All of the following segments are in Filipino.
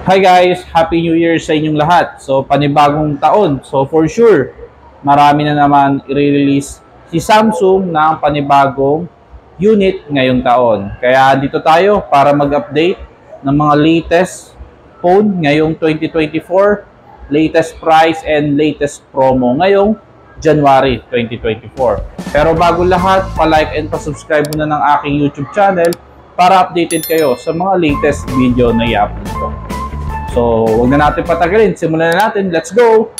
Hi guys! Happy New Year sa inyong lahat. So, panibagong taon. So, for sure, marami na naman i-release si Samsung ng panibagong unit ngayong taon. Kaya dito tayo para mag-update ng mga latest phone ngayong 2024, latest price and latest promo ngayong January 2024. Pero bago lahat, pa-like and pa-subscribe muna ng aking YouTube channel para updated kayo sa mga latest video na i-upload ko. So, huwag na natin patagalin. Simulan na natin. Let's go!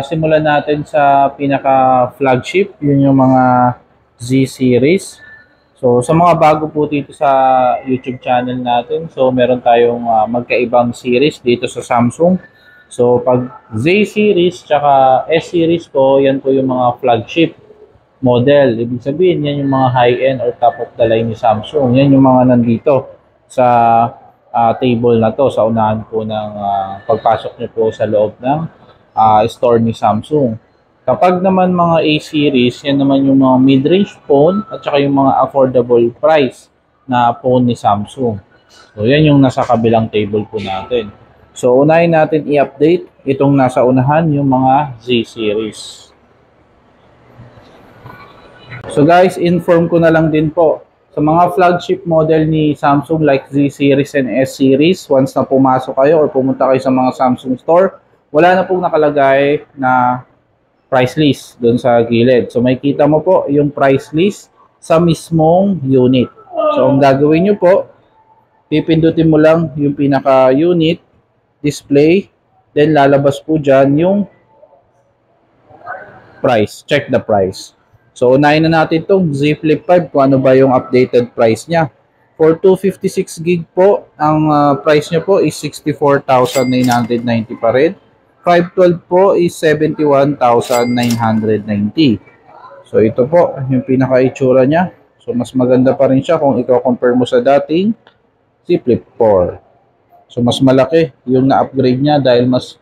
Simulan natin sa pinaka-flagship. Yun yung mga Z-series. So, sa mga bago po dito sa YouTube channel natin, so meron tayong magkaibang series dito sa Samsung. So, pag Z-series tsaka S-series po, yan po yung mga flagship model. Ibig sabihin, yan yung mga high-end or top of the line ni Samsung. Yan yung mga nandito sa table na to, sa unahan po ng pagpasok nyo po sa loob ng store ni Samsung. Kapag naman mga A-series, yan naman yung mga mid-range phone at saka yung mga affordable price na phone ni Samsung. So, yan yung nasa kabilang table po natin. So, unahin natin i-update itong nasa unahan, yung mga Z-series. So guys, inform ko na lang din po sa mga flagship model ni Samsung like Z-series and S-series, once na pumasok kayo or pumunta kayo sa mga Samsung store, wala na pong nakalagay na price list doon sa gilid. So may kita mo po yung price list sa mismong unit. So ang gagawin nyo po, pipindutin mo lang yung pinaka-unit, display, then lalabas po dyan yung price. Check the price. So, unahin na natin itong Z Flip 5 kung ano ba yung updated price niya. For 256 gig po, ang price niya po is 64,990 pa rin. 512 po is 71,990. So, ito po yung pinaka-itsura niya. So, mas maganda pa rin siya kung i-compare mo sa dating Z Flip 4. So, mas malaki yung na-upgrade niya dahil mas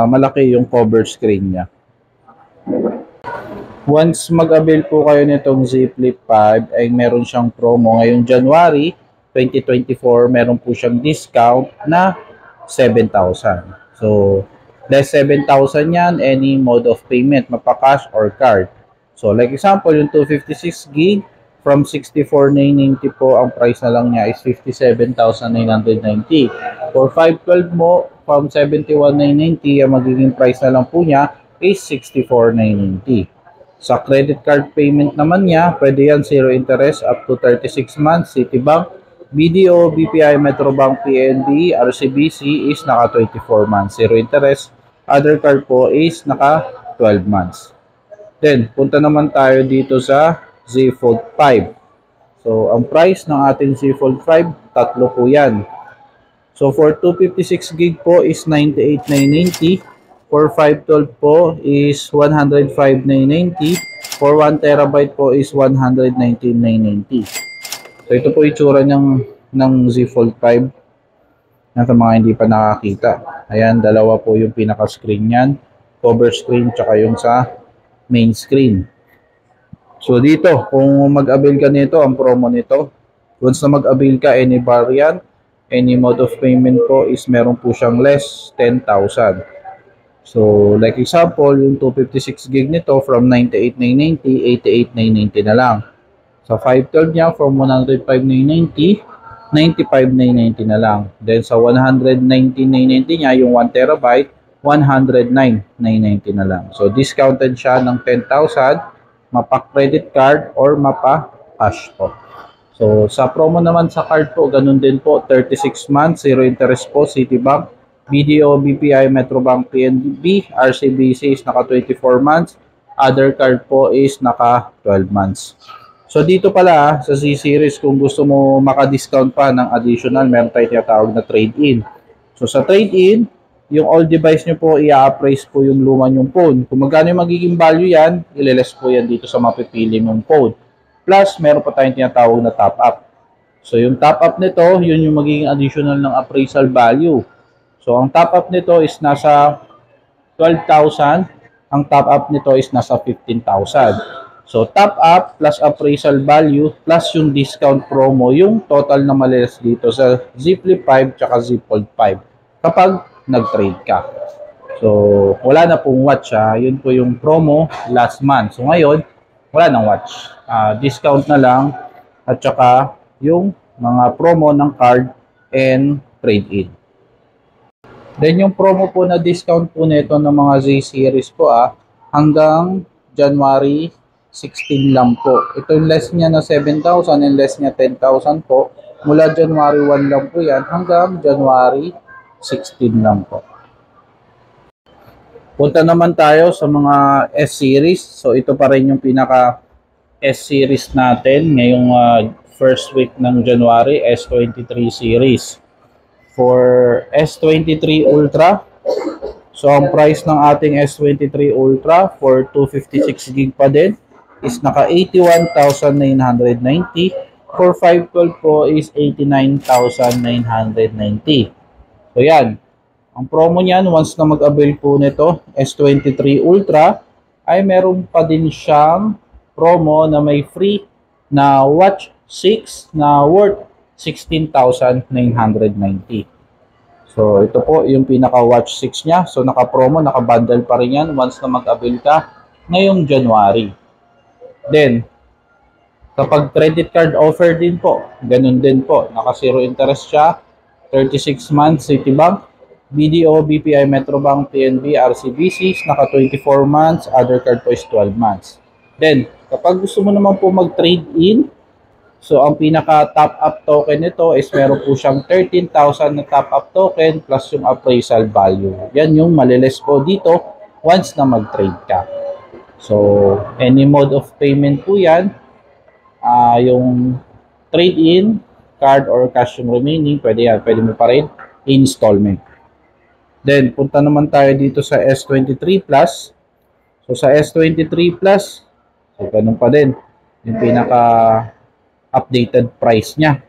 malaki yung cover screen niya. Once mag-avail po kayo nitong Z Flip 5 ay meron siyang promo ngayong January 2024, meron po siyang discount na 7,000. So, less 7,000 yan, any mode of payment, mapa-cash or card. So, like example, yung 256 gig from 64,990 po, ang price na lang niya is 57,990. For 512 mo, from 71,990, ang magiging price na lang po niya is 64,990. Sa credit card payment naman niya, pwede yan 0 interest up to 36 months. Citibank, BDO, BPI, Metrobank, PNB, RCBC is naka 24 months. 0 interest. Other card po is naka 12 months. Then, punta naman tayo dito sa Z Fold 5. So, ang price ng ating Z Fold 5, tatlo po yan. So, for 256 gig po is 98,990. For 512 po is 105,990. For 1 terabyte po is 119,990. So ito po itsura ng Z Fold 5 na sa mga hindi pa nakakita. Ayan, dalawa po yung pinaka-screen niyan. Cover screen tsaka yung sa main screen. So dito, kung mag-avail ka nito, ang promo nito, once na mag-avail ka, any variant, any mode of payment po is meron po siyang less 10,000. So, like example, yung 256 gig nito from 98,990, 88,990 na lang. Sa 512 niya, from 105,990, 95,990 na lang. Then, sa 119,990 niya, yung 1 terabyte, 109,990 na lang. So, discounted siya ng 10,000, mapa-credit card or mapa-cash po. So, sa promo naman sa card po, ganun din po, 36 months, 0 interest po, Citibank, BDO, BPI, Metrobank, PNB, RCBC is naka 24 months. Other card po is naka 12 months. So dito pala sa Z-series, kung gusto mo maka-discount pa ng additional, meron tayo tinatawag na trade-in. So sa trade-in, yung old device nyo po, i-appraise po yung luma nyong phone. Kung magkano yung magiging value yan, ililess po yan dito sa mapipili mong phone. Plus, meron pa tayong tinatawag na top-up. So yung top-up nito, yun yung magiging additional ng appraisal value. So, ang top-up nito is nasa 12,000. Ang top-up nito is nasa 15,000. So, top up plus appraisal value plus yung discount promo, yung total na malilas dito sa Ziply 5 tsaka Zipfold 5 kapag nag-trade ka. So, wala na pong watch ha. Yun po yung promo last month. So, ngayon, wala nang watch. Discount na lang at saka yung mga promo ng card and trade-in. Then, yung promo po na discount po nito ng mga Z-series po hanggang January 16 lang po. Ito yung less niya na 7,000 and less niya 10,000 po. Mula January 1 lang po yan hanggang January 16 lang po. Punta naman tayo sa mga S-series. So ito pa rin yung pinaka S-series natin ngayong first week ng January, S23 series. For S23 Ultra, so ang price ng ating S23 Ultra for 256 gig pa din is naka 81,990. For 512 po is 89,990. So yan. Ang promo niyan, once na mag-avail po nito, S23 Ultra, ay meron pa din siyang promo na may free na Watch 6 na worth 16,990. So ito po yung pinaka Watch 6 niya. So naka-promo, naka-bundle pa rin yan once na mag-avail ka ngayong January. Then, kapag credit card offer din po, ganun din po. Naka zero interest siya, 36 months Citibank, BDO, BPI, Metrobank, PNB, RCBC, naka 24 months, other card po is 12 months. Then, kapag gusto mo naman po mag-trade in, so ang pinaka top up token nito is meron po siyang 13,000 na top up token plus yung appraisal value. Yan yung maliles po dito once na mag-trade ka. So, any mode of payment po yan. Yung trade-in, card or cash yung remaining, pwede yan. Pwede mo pa rin installment. Then, punta naman tayo dito sa S23 Plus. So, sa S23 Plus, so, ganun pa din. Yung pinaka-updated price niya.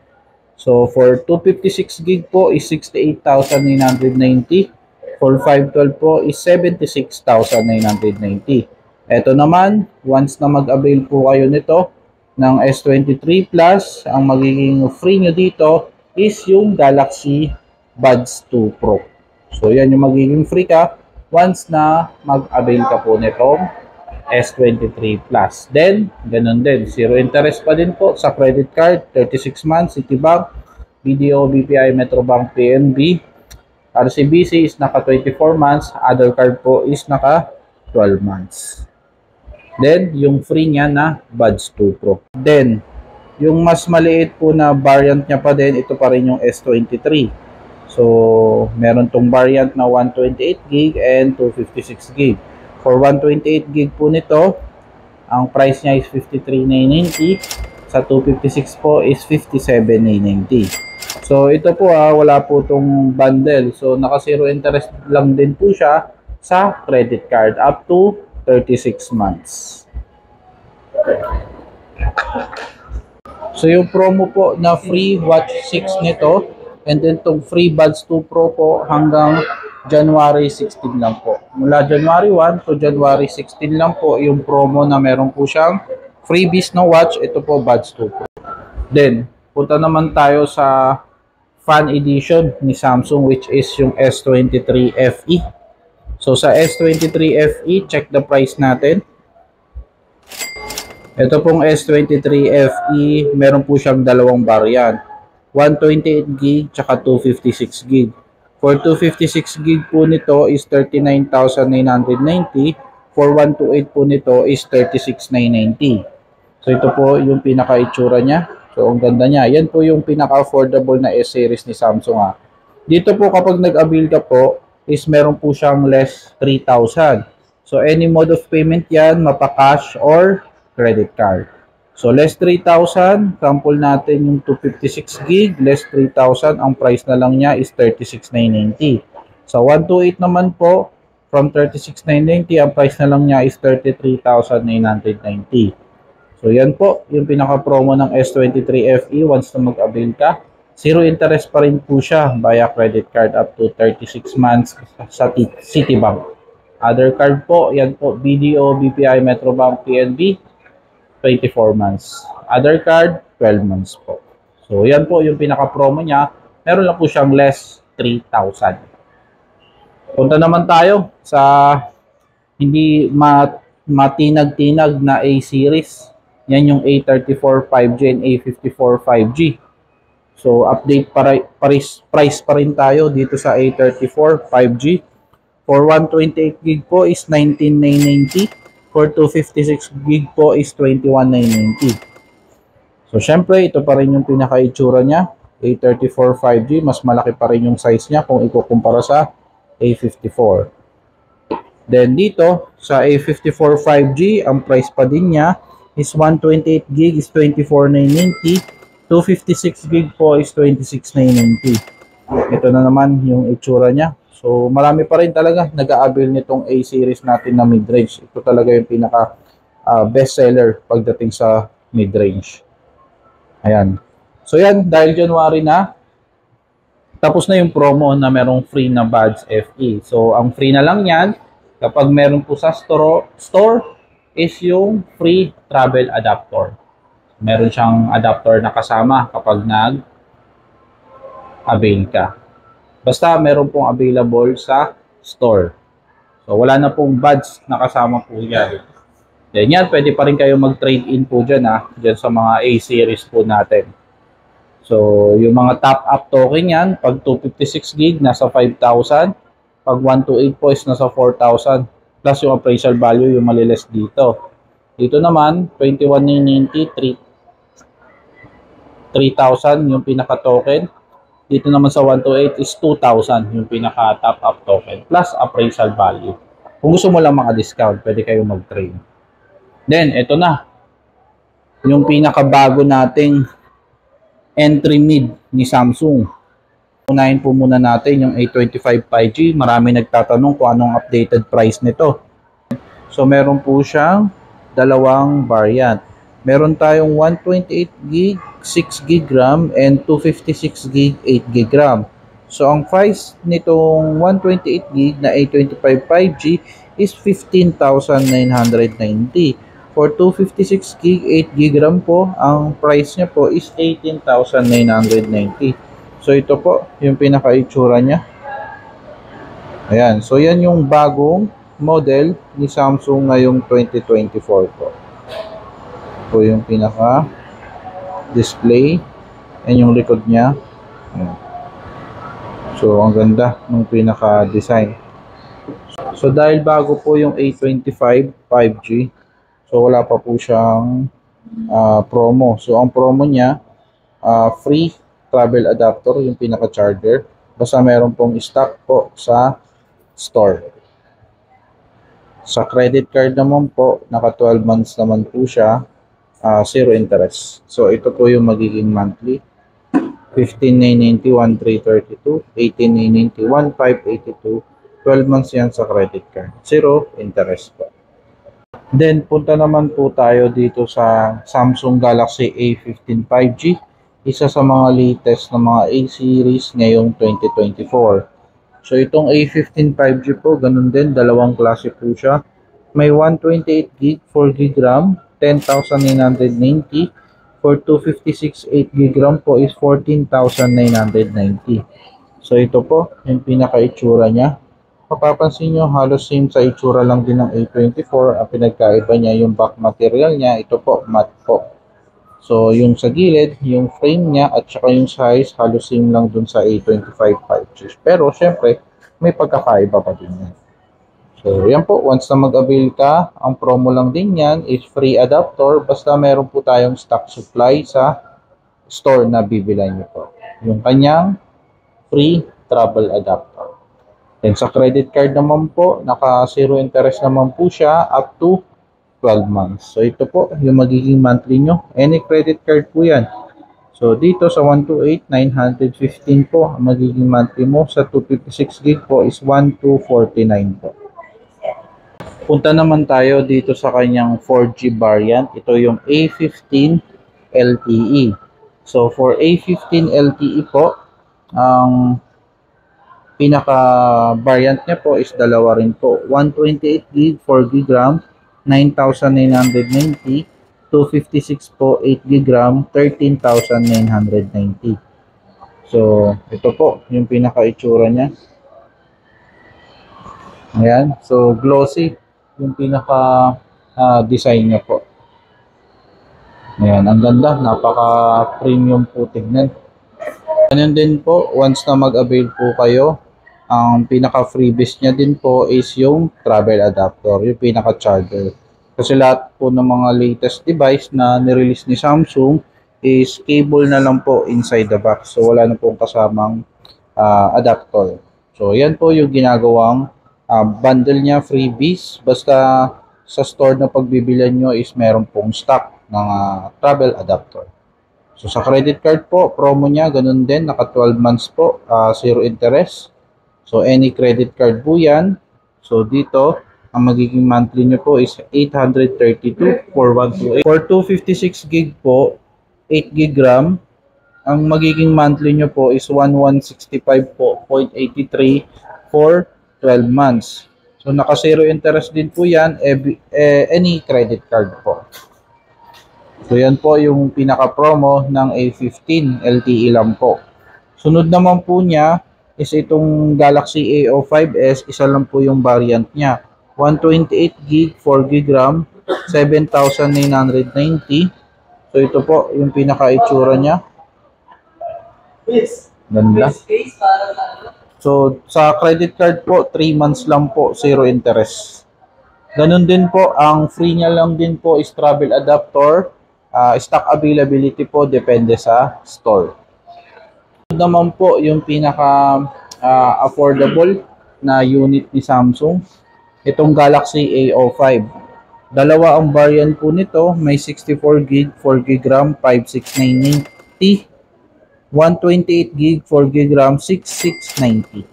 So, for 256 gig po is 68,990. For 512 po is 76,990. Ito naman, once na mag-avail po kayo nito ng S23 Plus, ang magiging free nyo dito is yung Galaxy Buds 2 Pro. So, yan yung magiging free ka once na mag-avail ka po nitong S23 Plus. Then, ganun din. Zero interest pa din po sa credit card, 36 months, Citibank, BDO, BPI, Metrobank, PNB, RCBC is naka 24 months, other card po is naka 12 months. Then, yung free niya na Buds 2 Pro. Then, yung mas maliit po na variant niya pa din, ito pa rin yung S23. So, meron tong variant na 128 gig and 256 gig. For 128 gig po nito, ang price niya is 53,990. Sa 256 po is 57,990. So, ito po wala po tong bundle. So, naka zero interest lang din po siya sa credit card up to 36 months. So yung promo po na free Watch 6 nito and then itong free Buds 2 Pro po hanggang January 16 lang po. Mula January 1 to January 16 lang po yung promo na meron po siyang freebies na watch. Ito po Buds 2 Pro. Then punta naman tayo sa Fan Edition ni Samsung which is yung S23 FE. So sa S23 FE, check the price natin. Ito pong S23 FE, meron po siyang dalawang variant. 128 gig tsaka 256 gig. For 256 gig po nito is 39,990. For 128 po nito is 36,990. So ito po yung pinaka-itsura niya. So ang ganda niya. Yan po yung pinaka-affordable na S-series ni Samsung Dito po kapag nag-avail ka po, is meron po siyang less 3,000. So any mode of payment yan, mapa-cash or credit card. So less 3,000, sample natin yung 256 gig, less 3,000, ang price na lang niya is 36,990. Sa 128 naman po, from 36,990, ang price na lang niya is 33,990. So yan po, yung pinaka-promo ng S23 FE once na mag-avail ka. Zero interest pa rin po siya via credit card up to 36 months sa Citibank. Other card po, yan po, BDO, BPI, Metrobank, PNB, 24 months. Other card, 12 months po. So, yan po yung pinaka-promo niya. Meron lang po siyang less 3,000. Punta naman tayo sa hindi matinag-tinag na A-series. Yan yung A34 5G and A54 5G. So, update price pa rin tayo dito sa A34 5G. For 128GB po is 19,990. For 256GB po is 21,990. So, syempre, ito pa rin yung pinaka-itsura niya. A34 5G, mas malaki pa rin yung size niya kung ikukumpara sa A54. Then, dito, sa A54 5G, ang price pa din niya is 128GB is 24,990. 256GB po is 26,990. Ito na naman yung itsura niya. So, marami pa rin talaga nag-a-avail nitong A-series natin na mid-range. Ito talaga yung pinaka best seller pagdating sa mid-range. Ayan. So, yan. Dahil January na, tapos na yung promo na merong free na Buds FE. So, ang free na lang yan, kapag meron po sa store is yung free travel adapter. Meron siyang adapter na kasama kapag nag-avail ka. Basta meron pong available sa store. So, wala na pong buds na kasama po yan. Then yan, pwede pa rin kayo mag-trade in po dyan, dyan sa mga A-series po natin. So, yung mga top-up token yan, pag 256GB, nasa 5,000. Pag 128 po is nasa 4,000. Plus yung appraisal value, yung maliles dito. Dito naman, 21,990, 3,000 yung pinaka-token. Dito naman sa 128 is 2,000 yung pinaka-top up token plus appraisal value. Kung gusto mo lang maka-discount, pwede kayo mag-trade. Then, ito na. Yung pinaka-bago nating entry mid ni Samsung. Unahin po muna natin yung A25 5G. Marami nagtatanong kung anong updated price nito. So, meron po siyang dalawang variant. Meron tayong 128GB, 6GB RAM, and 256GB, 8GB RAM. So, ang price nitong 128GB na A25 5G is 15,990. For 256GB, 8GB RAM po, ang price niya po is 18,990. So, ito po, yung pinaka-itsura niya. Ayan. So, yan yung bagong model ni Samsung ngayong 2024 po. Ito yung pinaka-display. Yan yung likod niya. Ayan. So, ang ganda ng pinaka-design. So, dahil bago po yung A25 5G, so, wala pa po siyang promo. So, ang promo niya, free travel adapter, yung pinaka-charger. Basta meron pong stock po sa store. Sa credit card naman po, naka 12 months naman po siya, zero interest. So, ito po yung magiging monthly. 15,990, 1,332, 18,990, 1,582, 12 months yan sa credit card. Zero interest po. Then, punta naman po tayo dito sa Samsung Galaxy A15 5G. Isa sa mga latest na mga A-series ngayong 2024. So, itong A15 5G po, ganun din, dalawang klase po siya. May 128GB, 4GB RAM, 10,990. For 256, 8GB RAM po is 14,990. So, ito po, yung pinaka-itsura niya. Mapapansin nyo, halos same sa itsura lang din ng A24. Ang pinagkaiba niya, yung back material niya, ito po, matte po. So, yung sa gilid, yung frame niya, at saka yung size, halos same lang dun sa A25 5G. Pero, syempre, may pagkakaiba pa din yan. So, yan po. Once na mag-avail ka, ang promo lang din yan is free adapter. Basta meron po tayong stock supply sa store na bibilan nyo po. Yung kanyang free travel adapter. Then, sa credit card naman po, naka zero interest naman po siya up to 12 months. So, ito po, yung magiging monthly nyo. Any credit card po yan. So, dito sa 128, 915 po, ang magiging monthly mo. Sa 256GB po is 1,249 po. Punta naman tayo dito sa kanyang 4G variant. Ito yung A15 LTE. So, for A15 LTE po, ang pinaka-variant niya po is dalawa rin po. 128GB, 4GB RAM, 9,990, 256 po, 8 GB RAM, 13,990. So, ito po yung pinaka-itsura niya. Ayan. So, glossy yung pinaka-design niya po. Ayan. Ang ganda. Napaka-premium po tignan. Ganyan din po, once na mag-avail po kayo, ang pinaka-freebies niya din po is yung travel adapter, yung pinaka-charger. Kasi lahat po ng mga latest device na nirelease ni Samsung is cable na lang po inside the box. So, wala na pong kasamang adapter. So, yan po yung ginagawang bundle niya, freebies. Basta sa store na pagbibilan nyo is meron pong stock ng travel adapter. So, sa credit card po, promo niya, ganun din, naka 12 months po, zero interest. So, any credit card po yan. So, dito, ang magiging monthly nyo po is 832 for 128. For 256 gig po, 8 gig RAM, ang magiging monthly nyo po is 1165 po, 0.83 for 12 months. So, naka zero interest din po yan, any credit card po. So, yan po yung pinaka-promo ng A15 LTE lang po. Sunod naman po niya is itong Galaxy A05s, isa lang po yung variant niya. 128 gig, 4 gig RAM, 7,990. So, ito po yung pinaka-itsura niya. Ganda. So, sa credit card po, 3 months lang po, zero interest. Ganun din po, ang free niya lang din po is travel adapter. Stock availability po, depende sa store. Ito naman po yung pinaka-affordable na unit ni Samsung. Itong Galaxy A05. Dalawa ang variant po nito. May 64 gig, 4 gig RAM, 56990. 128 gig, 4 gig RAM, 6690.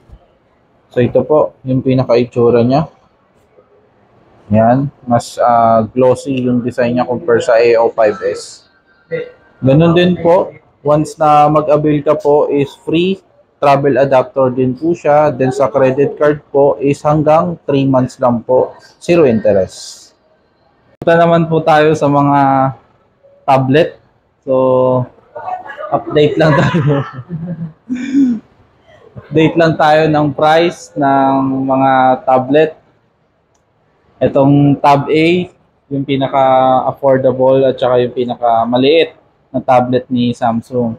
So ito po yung pinaka-itsura niya. Yan, mas glossy yung design niya compare sa A05s. Ganun din po, once na mag-avail ka po is free travel adapter din po siya. Then sa credit card po is hanggang 3 months lang po, zero interest. Punta naman po tayo sa mga tablet. So, update lang tayo. Update lang tayo ng price ng mga tablet. Itong Tab A, yung pinaka-affordable at saka yung pinaka-maliit na tablet ni Samsung.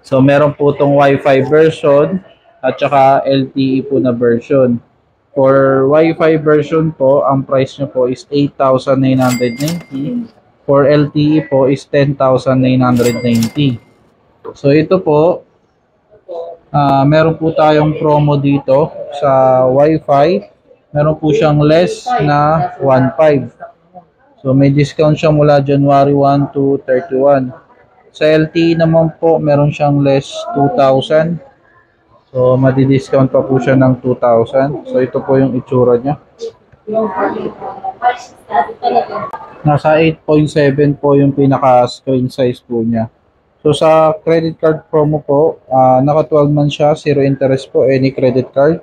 So, meron po itong Wi-Fi version at saka LTE po na version. For Wi-Fi version po, ang price nyo po is 8,990. For LTE po is 10,990. So, ito po, meron po tayong promo dito sa Wi-Fi. Meron po siyang less na 1.5. So, may discount siya mula January 1 to 31. Sa LTE naman po, meron siyang less 2,000. So, madi-discount pa po siya ng 2,000. So, ito po yung itsura niya. Nasa 8.7 po yung pinaka-screen size po niya. So, sa credit card promo po, naka 12 months siya, zero interest po, any credit card.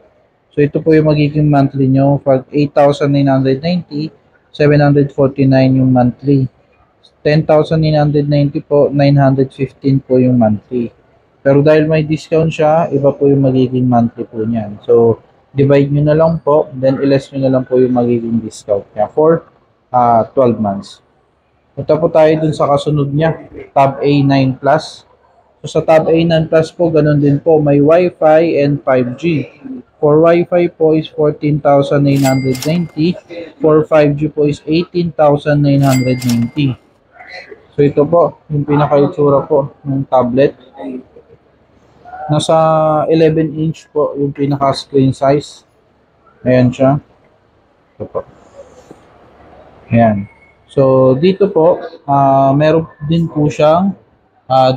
So, ito po yung magiging monthly nyo. Pag 8,990, 749 yung monthly. 10,990 po, 915 po yung monthly. Pero dahil may discount siya, iba po yung magiging monthly po niyan. So, divide nyo na lang po, then i-less nyo na lang po yung magiging discount niya for 12 months. Punta po tayo dun sa kasunod niya, Tab A9 Plus. So, sa Tab A9 Plus po, ganun din po, may Wi-Fi and 5G. For Wi-Fi po is 14,990. For 5G po is 18,990. So ito po, yung pinaka-itsura po ng tablet. Nasa 11-inch po yung pinaka-screen size. Ayan siya. Ito po. Ayan. So dito po, meron din po siyang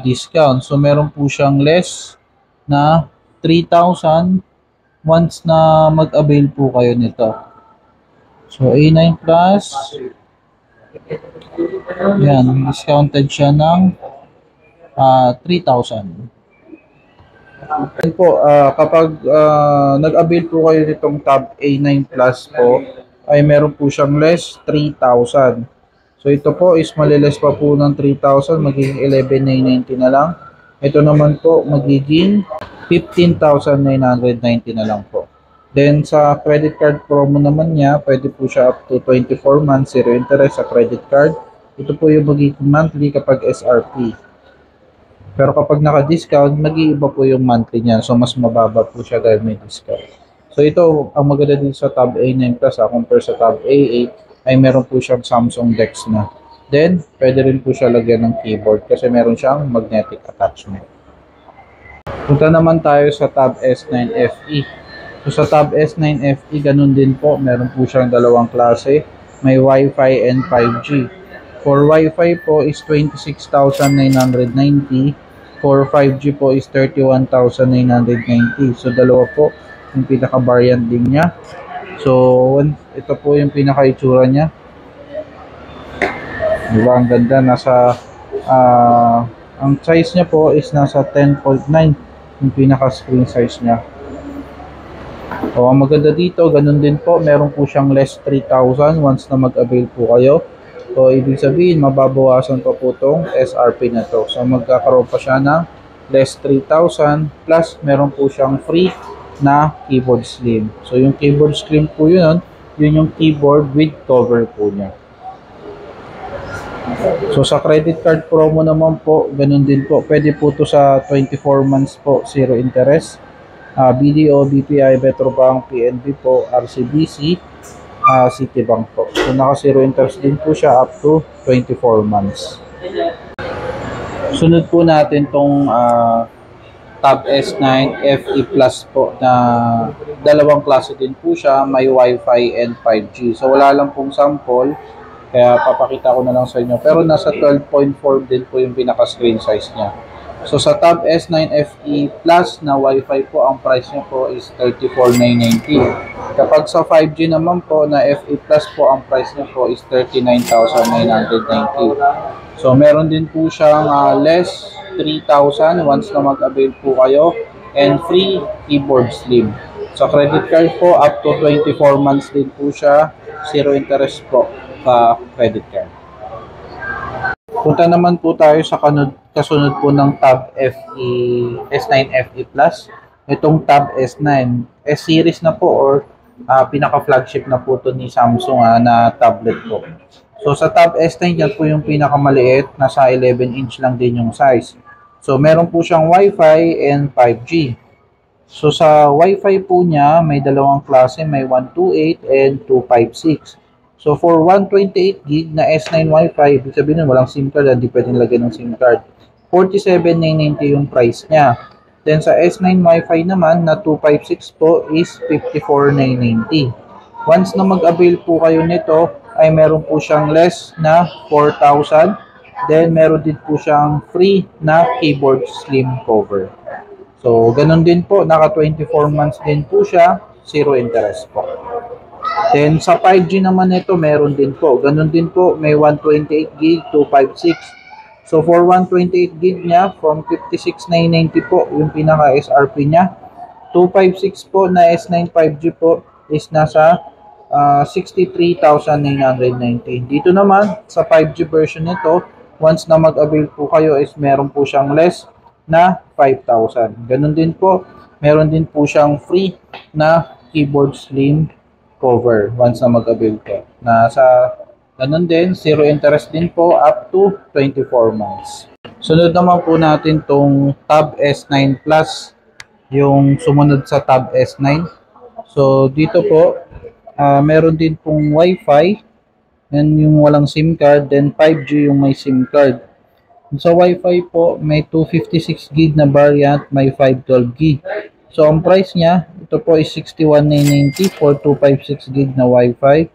discount. So meron po siyang less na 3,000 once na mag-avail po kayo nito. So, A9 Plus. Yan, discounted siya ng 3,000. Yan po, kapag nag-avail po kayo nitong Tab A9 Plus po, ay meron po siyang less 3,000. So ito po is maliles pa po ng 3,000, magiging 11,990 na lang. Ito naman po magiging 15,990 na lang po. Then sa credit card promo naman niya, pwede po siya up to 24 months, zero interest sa credit card. Ito po yung magiging monthly kapag SRP. Pero kapag naka-discount, mag-iiba po yung monthly niya. So mas mababa po siya dahil may discount. So ito, ang maganda din sa Tab A9 Plus compare sa Tab A8 ay meron po siyang Samsung DeX na. Then, pwede rin po siya lagyan ng keyboard kasi meron siyang magnetic attachment. Punta naman tayo sa Tab S9 FE. So sa Tab S9 FE, ganun din po. Meron po siyang dalawang klase. May Wi-Fi and 5G. For Wi-Fi po is 26,990. For 5G po is 31,990. So dalawa po yung pinaka-variant din niya. So ito po yung pinaka-itsura niya. Diba, ang ganda. Ang size niya po is nasa 10.9 yung pinaka-screen size niya. So ang maganda dito, ganun din po, meron po siyang less 3,000 once na mag-avail po kayo. So ibig sabihin, mababawasan pa po itong SRP na to. So magkakaroon pa siya ng less 3,000 plus meron po siyang free na keyboard slim. So yung keyboard slim po yun yung keyboard with cover po niya. So sa credit card promo naman po, ganun din po. Pwede po to sa 24 months po, zero interest. BDO, BPI, Metrobank, PNB po, RCBC, Citibank po. So naka-zero interest din po siya up to 24 months. Sunod po natin tong Tab S9 FE Plus po na dalawang klase din po siya. May Wi-Fi and 5G. So wala lang pong sample. Kaya papakita ko na lang sa inyo. Pero nasa 12.4 din po yung pinaka-screen size niya. So sa Tab S9 FE Plus na Wi-Fi po, ang price niya po is 34,990. Kapag sa 5G naman po na FE Plus po, ang price niya po is 39,990. So meron din po siyang less 3,000 once na mag-avail po kayo and free keyboard slim. Sa credit card po, up to 24 months din po siya, zero interest po sa credit card. Punta naman po tayo sa kasunod po ng Tab FE, S9 FE Plus. Itong Tab S9, S-series na po or pinaka-flagship na po ito ni Samsung na tablet po. So sa Tab S9, yan po yung pinakamaliit, nasa 11 inch lang din yung size. So meron po siyang Wi-Fi and 5G. So sa Wi-Fi po niya, may dalawang klase, may 128 and 256. So for 128 gig na S9 Wi-Fi, ibig sabihin nun, walang SIM card, hindi pwedeng lagyan ng SIM card. 47,990 yung price niya. Then sa S9 Wi-Fi naman na 256 po is 54,990. Once na mag-avail po kayo nito, ay meron po siyang less na 4,000. Then meron din po siyang free na keyboard slim cover. So ganun din po, naka 24 months din po siya, zero interest po. Then sa 5G naman ito, meron din po. Ganun din po, may 128 gig, 256. So for 128 gig niya, from 56,990 po yung pinaka SRP niya. 256 po na S9 5G po is nasa 63,990. Dito naman sa 5G version nito, once na mag-avail po kayo is meron po siyang less na 5,000. Ganun din po, meron din po siyang free na keyboard slim cover once na mag-avail po. Ganun din, zero interest din po up to 24 months. Sunod naman po natin tong Tab S9 Plus, yung sumunod sa Tab S9. So dito po, meron din pong Wi-Fi, and yung walang SIM card, then 5G yung may SIM card. Sa Wi-Fi po, may 256 gig na variant, may 512 gig. So ang price niya, ito po is 61,990 for 256 gig na Wi-Fi.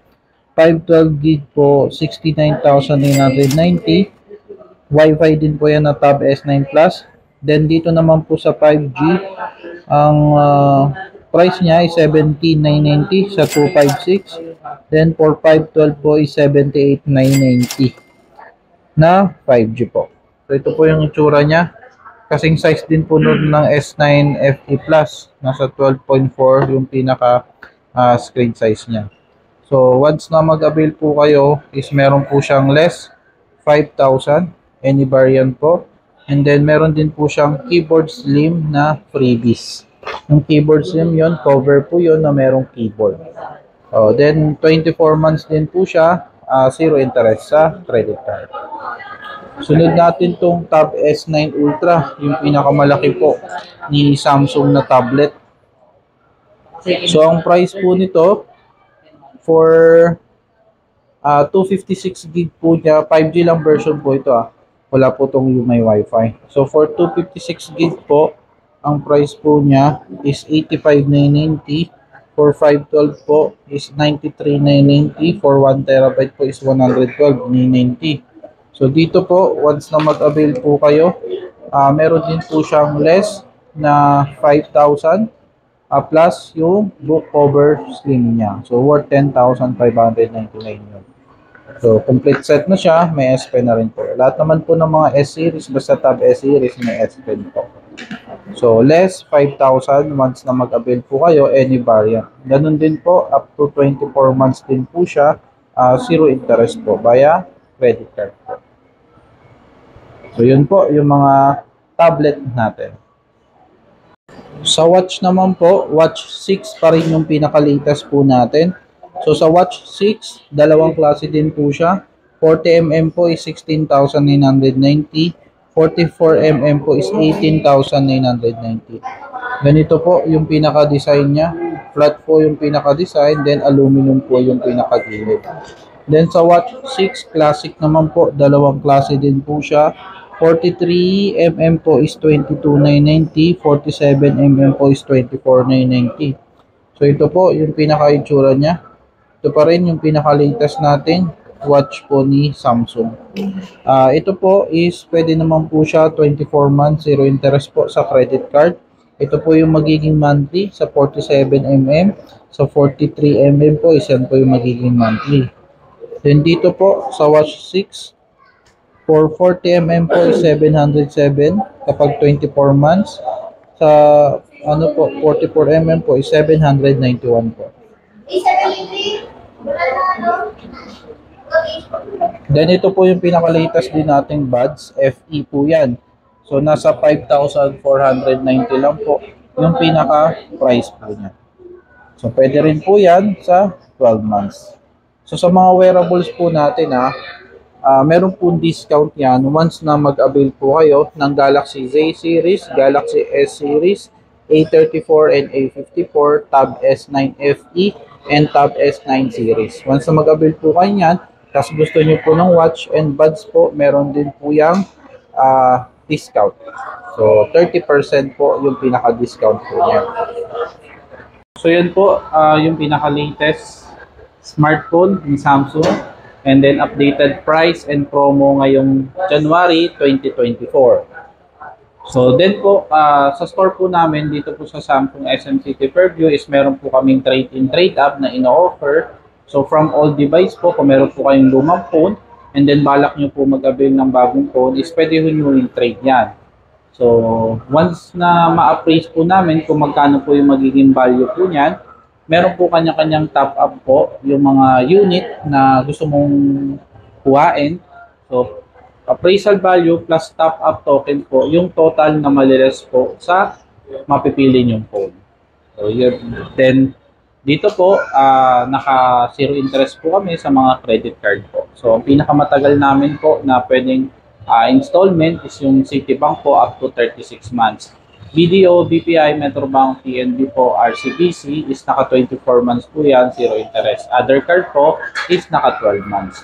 512 gig po, 69,990. Wi-Fi din po yan na Tab S9 Plus. Then dito naman po sa 5G, ang price niya ay 17,990 sa 256. Then for 512 po is 78,990 na 5G po. So ito po yung itsura niya. Kasing size din po nun ng S9 FE Plus. Nasa 12.4 yung pinaka screen size niya. So, once na mag-avail po kayo, is meron po siyang less 5,000, any variant po. And then, meron din po siyang keyboard slim na freebies. Yung keyboard slim yon, cover po yon na merong keyboard. Then, 24 months din po siya, zero interest sa credit card. Sunod natin tong Tab S9 Ultra, yung pinakamalaki po ni Samsung na tablet. So, ang price po nito for 256 gig po niya, 5G lang version po ito Wala po tong may Wi-Fi. So, for 256 gig po, ang price po niya is 85,990. For 512 po is 93,990. For 1 terabyte po is 112,990. So, dito po, once na mag-avail po kayo, meron din po siyang less na 5,000 plus yung book cover slim niya. So, worth 10,599 yun. So, complete set na siya. May S Pen na rin po. Lahat naman po ng mga S-series, basta Tab S-series, may S Pen po. So, less 5,000 once na mag-avail po kayo, any variant. Ganun din po, up to 24 months din po siya, zero interest po, via credit card po. So, yun po, yung mga tablet natin. Sa watch naman po, Watch 6 pa rin yung pinaka-latest po natin. So, sa Watch 6, dalawang klase din po siya. 40mm po is 16,990. 44mm po is 18,990. Ganito po yung pinaka-design niya. Flat po yung pinaka-design, then aluminum po yung pinaka-gilid. Then sa Watch 6 Classic naman po, dalawang klase din po siya. 43mm po is 22,990. 47mm po is 24,990. So, ito po yung pinaka-itsura niya. Ito pa rin yung pinaka-latest natin watch po ni Samsung. Ito po is pwede naman po siya 24 months, zero interest po sa credit card. Ito po yung magiging monthly sa 47mm. Sa 43mm po, yan po yung magiging monthly. Then dito po sa Watch 6, for 40mm po is 707 kapag 24 months. Sa 44mm po is 791 po. Then ito po yung pinaka-latest din nating buds, FE po yan. So nasa 5,490 lang po yung pinaka-price po niya. So pwede rin po yan sa 12 months. So sa mga wearables po natin meron po discount yan once na mag-avail po kayo ng Galaxy Z series, Galaxy S series, A34 and A54, Tab S9 FE, and Tab S9 series. Once na mag-avail po kayo yan, tapos gusto nyo po ng watch and buds po, meron din po yung discount. So, 30% po yung pinaka-discount po niya. So, yun po yung pinaka-latest smartphone ni Samsung. And then, updated price and promo ngayong January 2024. So, then po, sa store po namin, dito po sa Samsung SM City Fairview is meron po kaming trade-in, trade-up na ino-offer. So, from all device po, kung meron po kayong lumang phone, and then balak nyo po mag-avail ng bagong phone, is pwede nyo yung trade yan. So, once na ma-appraise po namin kung magkano po yung magiging value po niyan, meron po kanya-kanyang top-up po yung mga unit na gusto mong kuhain. So, appraisal value plus top-up token po, yung total na maliles po sa mapipili nyong phone. So, yun. Then, dito po, naka zero interest po kami sa mga credit card po. So, ang pinakamatagal namin po na pwedeng installment is yung Citibank po up to 36 months. BDO, BPI, Metrobank, PNB po, RCBC is naka 24 months po yan, zero interest. Other card po is naka 12 months.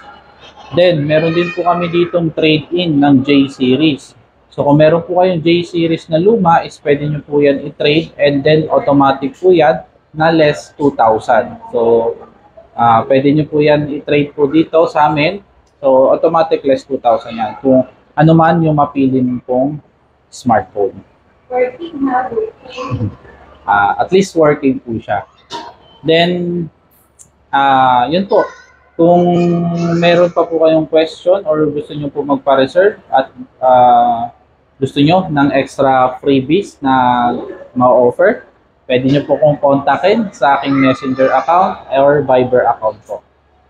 Then, meron din po kami ditong trade-in ng J-Series. So, kung meron po kayong J-Series na luma, is pwede nyo po yan i-trade and then automatic po yan na less 2,000. So, pwede nyo po yan i-trade po dito sa amin. So, automatic less 2,000 yan. Kung ano man yung mapili pong smartphone. At least working po siya. Then, yun po. Kung meron pa po kayong question or gusto nyo po magpa-reserve at gusto nyo ng extra freebies na ma-offer, pwede nyo po kong kontakin sa aking Messenger account or Viber account po.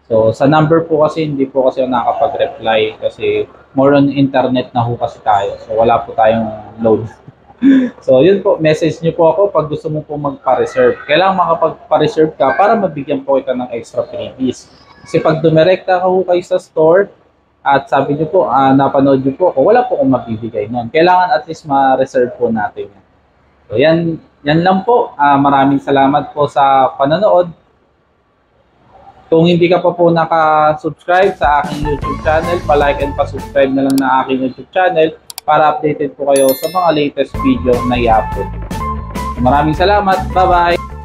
So, sa number po kasi, hindi po kasi ako nakapag-reply kasi more on internet na ho kasi tayo. So, wala po tayong load. So, yun po, message nyo po ako pag gusto mo po magpa-reserve. Kailangan makapagpa-reserve ka para mabigyan po kita ng extra freebies. Kasi pag dumirekta ka ho kayo sa store at sabi nyo po, napanood nyo po ako, wala po akong mabibigay nun. Kailangan at least ma-reserve po natin yan. So, yan lang po. Maraming salamat po sa panonood. Kung hindi ka pa po naka-subscribe sa aking YouTube channel, pa-like and pa-subscribe na lang na aking YouTube channel para updated po kayo sa mga latest video na i-upload. Maraming salamat. Bye-bye!